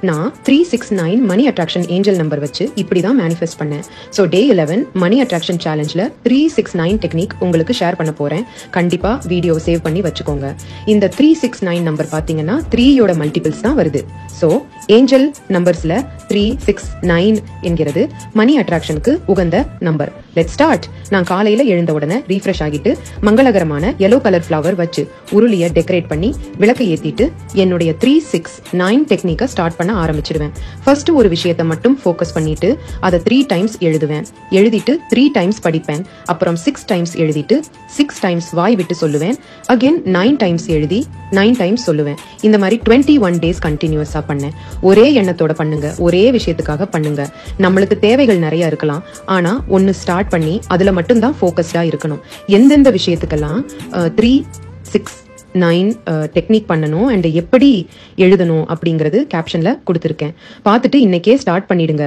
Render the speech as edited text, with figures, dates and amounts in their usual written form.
நான் 369 மணி attraction angel number வச்சு இப்படி தான் மேனிஃபெஸ்ட் பண்ணேன். ஸோ டே 11 மணி அட்ராக்ஷன் சேலஞ்சில் 369 டெக்னிக் உங்களுக்கு ஷேர் பண்ண போகிறேன். கண்டிப்பாக வீடியோ சேவ் பண்ணி வச்சுக்கோங்க. இந்த 369 நம்பர் பார்த்தீங்கன்னா 3யோட மல்டிபிள்ஸ் தான் வருது. ஸோ ஏஞ்சல் நம்பர்ஸில் 369 என்கிறது மணி அட்ராக்ஷனுக்கு உகந்த நம்பர். Let start. நான் காலையில் எழுந்த உடனே ரீஃப்ரெஷ் ஆகிட்டு மங்களகரமான yellow கலர் ஃப்ளவர் வச்சு உருளியை டெக்கரேட் பண்ணி விளக்கு ஏற்றிட்டு என்னுடைய 369 டெக்னிக்கை ஸ்டார்ட் பண்ண ஆரம்பிச்சிடுவேன். ஃபர்ஸ்ட் ஒரு விஷயத்தை மட்டும் ஃபோக்கஸ் பண்ணிட்டு அதை 3 டைம்ஸ் எழுதுவேன். எழுதிட்டு 3 டைம்ஸ் படிப்பேன். அப்புறம் 6 டைம்ஸ் எழுதிட்டு 6 டைம்ஸ் வாய் விட்டு சொல்லுவேன். அகெயின் 9 டைம்ஸ் எழுதி 9 டைம்ஸ் சொல்லுவேன். இந்த மாதிரி 21 டேஸ் கண்டினியூஸா பண்ணேன். ஒரே எண்ணத்தோட பண்ணுங்க, ஒரே விஷயத்துக்காக பண்ணுங்க. நம்மளுக்கு தேவைகள் நிறைய இருக்கலாம், ஆனா ஒன்னு ஸ்டார்ட் பண்ணி அதுல மட்டும் தான் ஃபோக்கஸ்டா இருக்கணும். எந்தெந்த விஷயத்துக்கெல்லாம் 369 டெக்னிக் பண்ணணும் அண்ட் எப்படி எழுதணும் அப்படிங்கிறது கேப்ஷன்ல கொடுத்துருக்கேன். பார்த்துட்டு இன்னைக்கே ஸ்டார்ட் பண்ணிடுங்க.